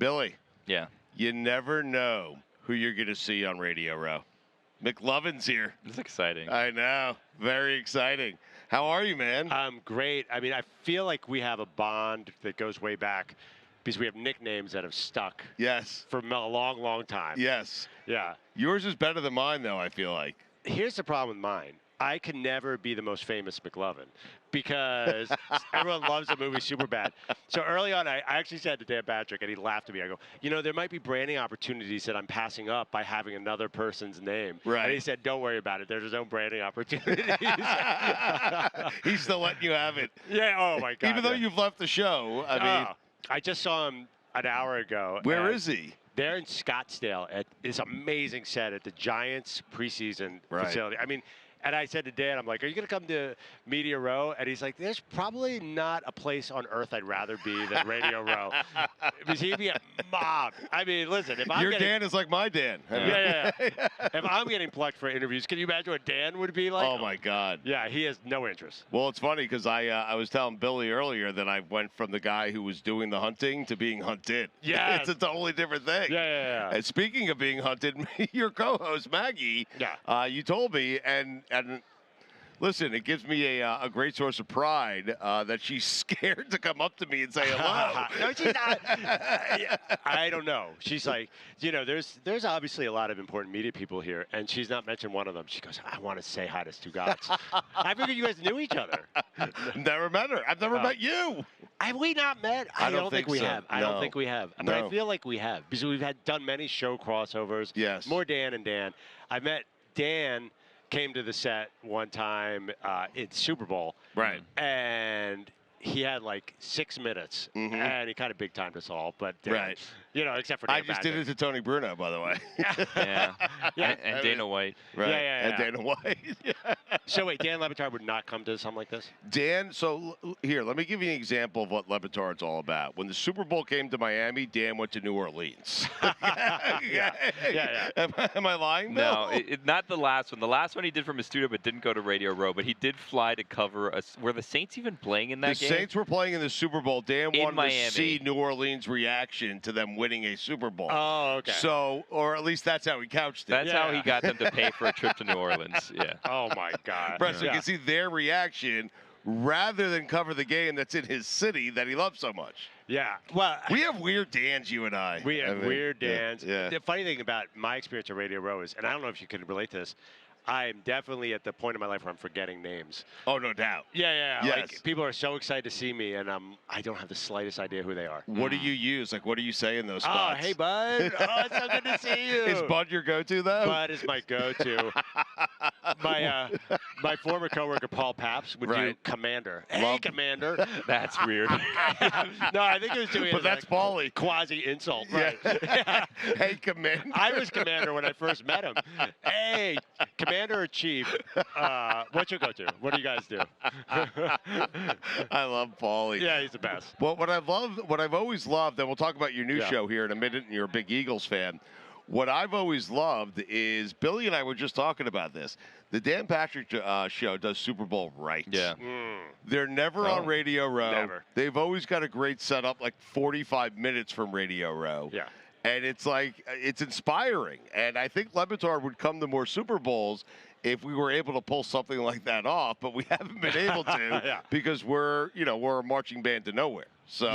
Billy. Yeah. You never know who you're going to see on Radio Row. McLovin's here. It's exciting. I know. Very exciting. How are you, man? I'm great. I mean, I feel like we have a bond that goes way back because we have nicknames that have stuck. Yes. For a long, long time. Yes. Yeah. Yours is better than mine, though, I feel like. Here's the problem with mine. I can never be the most famous McLovin because everyone loves the movie Superbad. So early on, I actually said to Dan Patrick, and he laughed at me. I go, there might be branding opportunities that I'm passing up by having another person's name. Right. And he said, don't worry about it. There's no branding opportunities. He's still letting you have it. Yeah. Oh, my God. Even though you've left the show, I mean. I just saw him an hour ago. Where is he? They're in Scottsdale at this amazing set at the Giants preseason facility. I mean, and I said to Dan, I'm like, are you going to come to Media Row? And he's like, there's probably not a place on earth I'd rather be than Radio Row. Because he'd be a mob. I mean, listen, if I'm Your Dan is like my Dan. Yeah. If I'm getting plucked for interviews, can you imagine what Dan would be like? Oh, my God. Yeah, he has no interest. Well, it's funny because I was telling Billy earlier that I went from the guy who was doing the hunting to being hunted. Yeah. It's a totally different thing. Yeah. And speaking of being hunted, your co-host, Maggie, you told me, and listen, it gives me a great source of pride that she's scared to come up to me and say hello. No, she's not. I don't know. She's like, there's obviously a lot of important media people here, and she's not mentioned one of them. She goes, I want to say hi to Stugotz. I figured you guys knew each other. Never met her. I've never met you. Have we not met? I don't think we so. have. I don't think we have. But No. I feel like we have because we've done many show crossovers. Yes. More Dan and Dan. I met Dan. Came to the set one time in Super Bowl. Right. And he had like 6 minutes. Mm-hmm. And he kind of big timed us all. But, right. Except for Dan I just Patrick. did it to Tony Bruno, by the way. Yeah. And Dana White. Right. Yeah. And Dana White. So wait, Dan lebatard would not come to something like this? Dan, so here, let me give you an example of what lebatard's all about. When the Super Bowl came to Miami, Dan went to New Orleans. Yeah. Am I lying, Bill? No, not the last one. The last one he did from his studio, but didn't go to Radio Row. But he did fly to cover were the Saints even playing in that game? The Saints were playing in the Super Bowl. Dan wanted Miami. to see New Orleans' reaction to them winning a Super Bowl. Oh, okay. So, or at least that's how he couched it. That's how he got them to pay for a trip to New Orleans. Yeah. Oh, my God. Right, so you can see their reaction rather than cover the game that's in his city that he loves so much. Yeah. Well, we have weird Dans, you and I. We have weird Dans. Yeah. The funny thing about my experience at Radio Row is, and I don't know if you can relate to this, I'm definitely at the point in my life where I'm forgetting names. Oh, no doubt. Yeah. Yes. Like, people are so excited to see me, and I don't have the slightest idea who they are. What do you use? Like, what do you say in those spots? Oh, hey, Bud. Oh, it's so good to see you. Is Bud your go-to, though? Bud is my go-to. My former coworker, Paul Paps, would do Commander. Hey, Commander. That's weird. No, I think it was doing But that's Paulie. Quasi-insult. Right. Yeah. Hey, Commander. I was Commander when I first met him. Hey, Commander or Chief, what's your go-to? What do you guys do? I love Paulie. Yeah, he's the best. Well, what I've always loved, and we'll talk about your new show here in a minute, and you're a big Eagles fan. What I've always loved is, Billy and I were just talking about this, the Dan Patrick show does Super Bowl right. Yeah. They're never on Radio Row. Never. They've always got a great setup, like 45 minutes from Radio Row. Yeah. And it's like, it's inspiring. And I think lebatard would come to more Super Bowls if we were able to pull something like that off, but we haven't been able to because we're a marching band to nowhere. So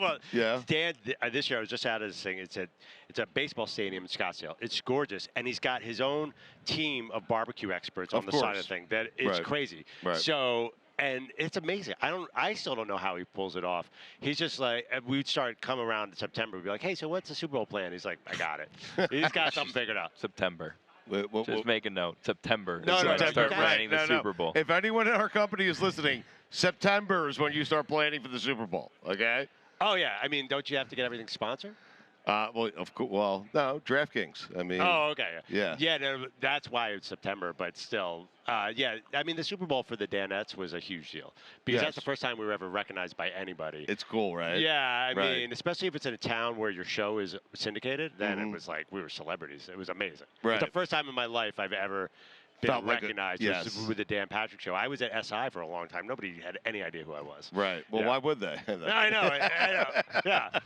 well, Dan, this year I was just out of this thing. It's a baseball stadium in Scottsdale. It's gorgeous, and he's got his own team of barbecue experts on the side of the thing. That it's crazy. Right. So. And it's amazing. I still don't know how he pulls it off. He's just like, we'd start come around in September. We'd be like, hey, so what's the Super Bowl plan? He's like, I got it. He's got something figured out. September. Just make a note. September. No, start planning the Super Bowl. If anyone in our company is listening, September is when you start planning for the Super Bowl. Okay. Oh yeah. I mean, don't you have to get everything sponsored? Well, of course. Well, no, DraftKings. I mean. Oh, okay. Yeah. Yeah. No, that's why it's September, but still. Yeah. I mean, the Super Bowl for the Danettes was a huge deal because that's the first time we were ever recognized by anybody. It's cool, right? Yeah. I mean, especially if it's in a town where your show is syndicated, then it was like we were celebrities. It was amazing. Right. It's the first time in my life I've ever been recognized with the Dan Patrick Show. I was at SI for a long time. Nobody had any idea who I was. Right. Well, why would they? No, I know. I know. Yeah.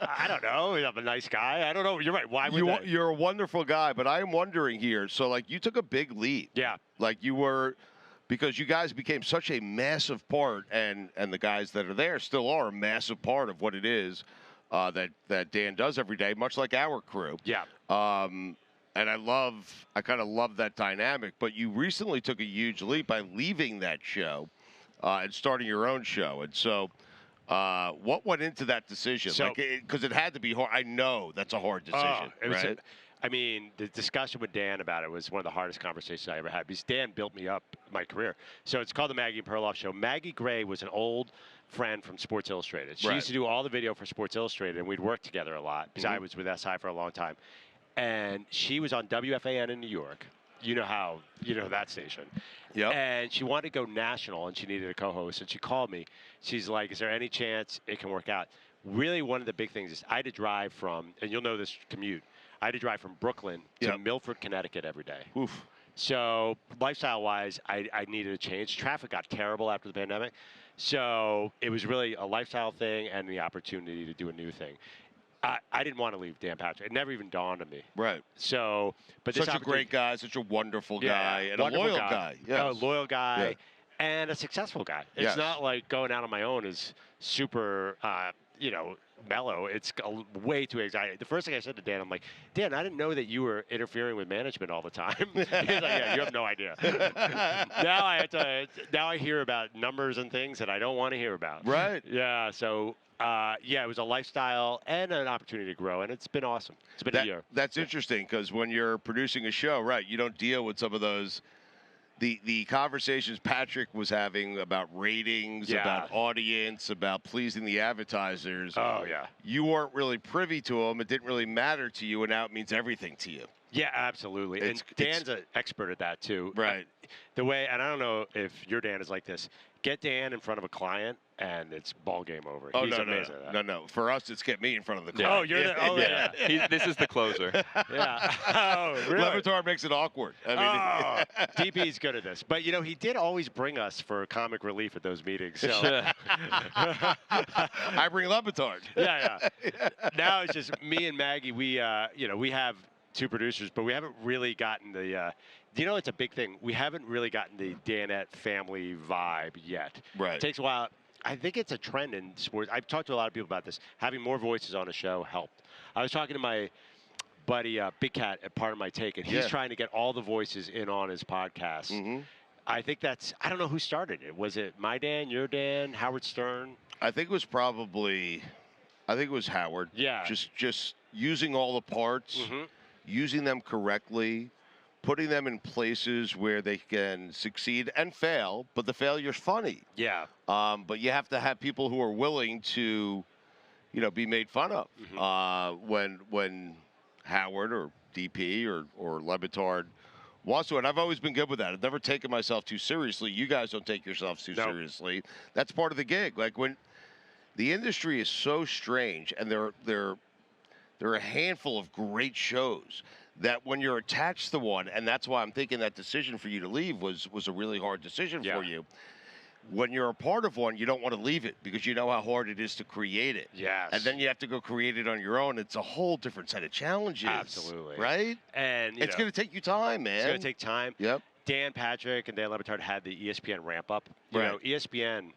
I don't know. I'm a nice guy. I don't know. You're right. Why would they? You're a wonderful guy, but I am wondering here. So, like, you took a big leap. Yeah. Like, you were, because you guys became such a massive part, and the guys that are there still are a massive part of what it is that Dan does every day, much like our crew. Yeah. And I kind of love that dynamic. But you recently took a huge leap by leaving that show and starting your own show. And so, what went into that decision? So, because it had to be hard. I know that's a hard decision, right? I mean, the discussion with Dan about it was one of the hardest conversations I ever had because Dan built me up my career. So it's called the Maggie Perloff Show. Maggie Gray was an old friend from Sports Illustrated. She used to do all the video for Sports Illustrated, and we'd work together a lot because I was with SI for a long time. And she was on WFAN in New York. You know that station. Yep. And she wanted to go national, and she needed a co-host. And she called me. She's like, "Is there any chance it can work out?" Really, one of the big things is I had to drive from, and you'll know this commute. I had to drive from Brooklyn to Milford, Connecticut every day. Oof. So lifestyle-wise, I needed a change. Traffic got terrible after the pandemic. So it was really a lifestyle thing and the opportunity to do a new thing. I didn't want to leave Dan Patrick. It never even dawned on me. Right. So, but such a great guy, such a wonderful guy, and a loyal guy. Yes. A loyal guy and a successful guy. It's not like going out on my own is super, mellow. It's way too anxiety. The first thing I said to Dan, I'm like, Dan, I didn't know that you were interfering with management all the time. He's like, yeah, you have no idea. Now I hear about numbers and things that I don't want to hear about. Right. Yeah. So. It was a lifestyle and an opportunity to grow, and it's been awesome. It's been a year. That's interesting because when you're producing a show, right, you don't deal with some of those, the conversations Patrick was having about ratings, about audience, about pleasing the advertisers. Oh, yeah. You weren't really privy to them. It didn't really matter to you, and now it means everything to you. Yeah, absolutely. And Dan's an expert at that, too. Right. The way, and I don't know if your Dan is like this, get Dan in front of a client, and it's ball game over. Oh, He's no, amazing at that. No. For us, it's get me in front of the client. Oh, you're This is the closer. Yeah. Oh, really? Lebatard makes it awkward. I mean, DP's good at this. But, he did always bring us for comic relief at those meetings. So. I bring Lebatard. Yeah. Now it's just me and Maggie. We have two producers, but we haven't really gotten the it's a big thing. We haven't really gotten the Danette family vibe yet. Right. It takes a while. I think it's a trend in sports. I've talked to a lot of people about this. Having more voices on a show helped. I was talking to my buddy Big Cat at Part of My Take, and he's trying to get all the voices in on his podcast. Mm-hmm. I think I don't know who started it. Was it my Dan, your Dan, Howard Stern? I think it was Howard. Yeah. Just using all the parts, using them correctly, putting them in places where they can succeed and fail, but the failure's funny. Yeah. But you have to have people who are willing to, be made fun of. Mm-hmm. When Howard or DP or Lebatard wants to, and I've always been good with that. I've never taken myself too seriously. You guys don't take yourselves too seriously. That's part of the gig. Like when the industry is so strange, and there are a handful of great shows that when you're attached to one, and that's why I'm thinking that decision for you to leave was a really hard decision for you. When you're a part of one, you don't want to leave it because you know how hard it is to create it. Yes. And then you have to go create it on your own. It's a whole different set of challenges. Absolutely. Right? And it's going to take you time, man. It's going to take time. Yep. Dan Patrick and Dan Lebatard had the ESPN ramp up. ESPN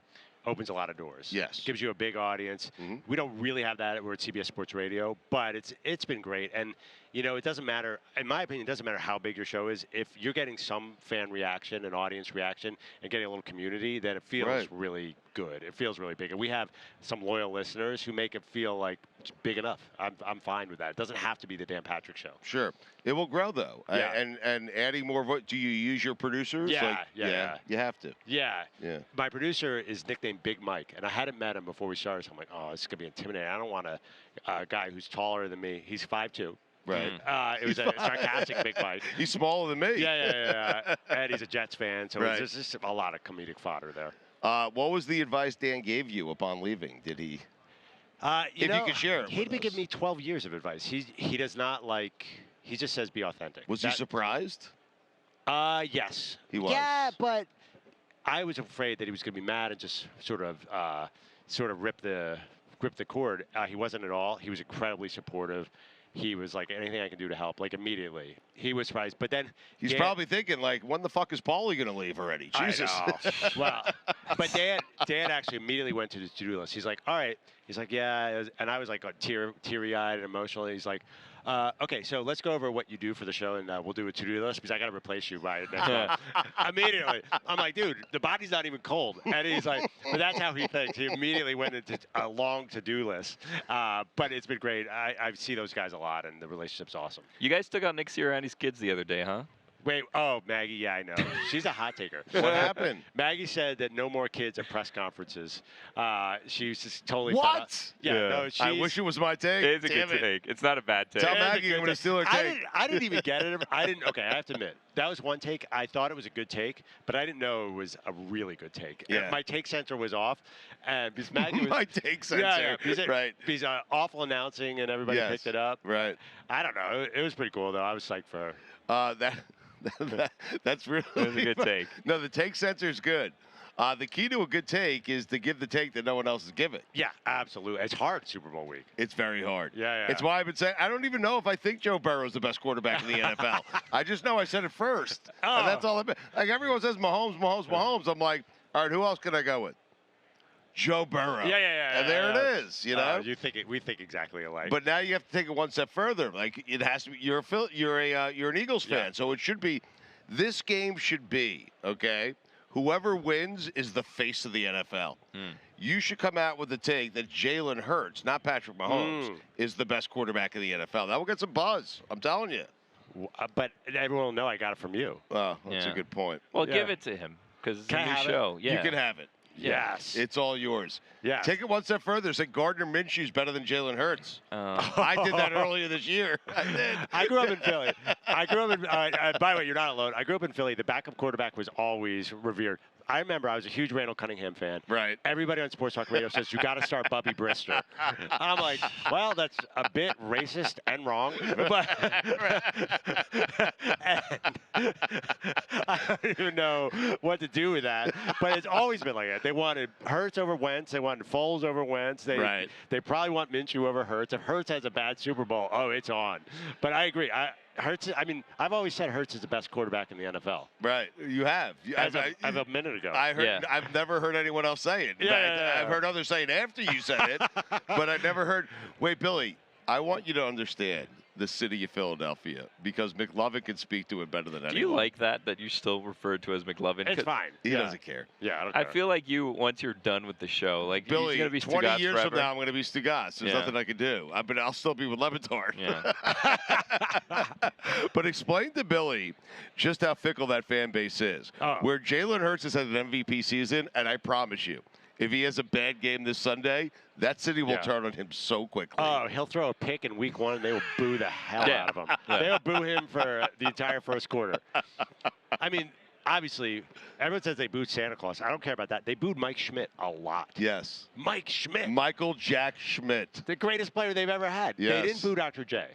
opens a lot of doors. Yes. Gives you a big audience. Mm-hmm. We don't really have that. We're at CBS Sports Radio, but it's been great. And, it doesn't matter, in my opinion, it doesn't matter how big your show is. If you're getting some fan reaction and audience reaction and getting a little community, then it feels really good. It feels really big. And we have some loyal listeners who make it feel like it's big enough. I'm fine with that. It doesn't have to be the Dan Patrick Show. Sure. It will grow, though. Yeah. And adding more do you use your producers? Yeah. You have to. Yeah. Yeah. My producer is nicknamed Big Mike, and I hadn't met him before we started, so I'm like, oh, this is going to be intimidating. I don't want a guy who's taller than me. He's 5'2". Right. It was a sarcastic Big Mike. He's smaller than me. Yeah. And he's a Jets fan, so there's just a lot of comedic fodder there. What was the advice Dan gave you upon leaving? Did he? You could share it. He'd been giving me 12 years of advice. He does not like. He just says be authentic. Was he surprised? Yes. He was. Yeah, but I was afraid that he was going to be mad and just sort of rip the cord. He wasn't at all. He was incredibly supportive. He was like, anything I can do to help, like immediately. He was surprised, but then he's probably thinking like, when the fuck is Paulie going to leave already? Jesus. I know. Well, but Dan actually immediately went to his to-do list. He's like, all right. He's like, yeah, and I was like teary-eyed and emotional. And he's like, okay, so let's go over what you do for the show, and we'll do a to-do list because I got to replace you by next month. Immediately, I'm like, dude, the body's not even cold, and he's like, but that's how he thinks. He immediately went into a long to-do list, but it's been great. I see those guys a lot, and the relationship's awesome. You guys took out Nick Sirianni's kids the other day, huh? Wait, Maggie, yeah, I know. She's a hot taker. What happened? Maggie said that no more kids at press conferences. She's just totally What? Yeah, no, I wish it was my take. It is a good take. It's not a bad take. Tell Maggie I'm going to steal her take. I didn't even get it. Okay, I have to admit. That was one take. I thought it was a good take, but I didn't know it was a really good take. Yeah. My take sensor was off. Because Maggie was... My take sensor. Yeah, right. He's awful announcing, and everybody picked it up. Right. I don't know. It was pretty cool, though. I was psyched for her. That's really a good take. No, the take sensor is good. The key to a good take is to give the take that no one else is giving. Yeah, absolutely. It's hard Super Bowl week. It's very hard. Yeah. It's why I've been saying I don't even know if I think Joe Burrow is the best quarterback in the NFL. I just know I said it first. Oh. And that's all I've been. Like everyone says Mahomes. I'm like, all right, who else can I go with? Joe Burrow. Yeah. And there it is, you know. We think exactly alike. But now you have to take it one step further. Like it has to be. You're an Eagles fan, so it should be. This game should be okay. Whoever wins is the face of the NFL. You should come out with the take that Jalen Hurts, not Patrick Mahomes, is the best quarterback in the NFL. That will get some buzz. I'm telling you. But everyone will know I got it from you. Oh, that's a good point. Well, give it to him because it's Can a I new have show. You can have it. Yes. It's all yours. Yeah. Take it one step further. Say Gardner Minshew's better than Jalen Hurts. I did that earlier this year. I did. I grew up in Philly. By the way, you're not alone. I grew up in Philly. The backup quarterback was always revered. I remember I was a huge Randall Cunningham fan. Right. Everybody on Sports Talk Radio says, you got to start Bubby Brister. I'm like, well, that's a bit racist and wrong. But and I don't even know what to do with that. But it's always been like that. They wanted Hurts over Wentz. They wanted Foles over Wentz. They probably want Minshew over Hurts. If Hurts has a bad Super Bowl, it's on. But I agree. I've always said Hurts is the best quarterback in the NFL. Right. You have. As of a minute ago. I heard. I've never heard anyone else say it. I've heard others say it after you said it, but I never heard. Wait, Billy, I want you to understand the city of Philadelphia because McLovin can speak to it better than anyone. Do you like that you're still referred to as McLovin? It's fine. He doesn't care. Yeah, I don't care. I feel like once you're done with the show, like Billy, he's gonna be 20 Stugotz years forever. from now, I'm going to be Stugotz. There's nothing I can do. But I'll still be with lebatard. Yeah. But explain to Billy just how fickle that fan base is. Where Jalen Hurts has had an MVP season, and I promise you, if he has a bad game this Sunday, that city will turn on him so quickly. Oh, he'll throw a pick in week 1, and they will boo the hell out of him. They will boo him for the entire first quarter. I mean, obviously, everyone says they booed Santa Claus. I don't care about that. They booed Mike Schmidt a lot. Yes. Mike Schmidt. Michael Jack Schmidt. The greatest player they've ever had. Yes. They didn't boo Dr. J.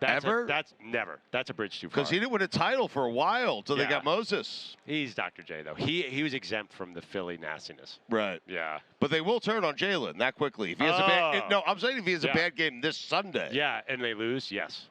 Ever? That's never. That's a bridge too far. Because he didn't win a title for a while until they got Moses. He's Dr. J, though. He was exempt from the Philly nastiness. Right. Yeah. But they will turn on Jalen that quickly. If he has a bad, no, I'm saying if he has a bad game this Sunday. Yeah, and they lose, yes.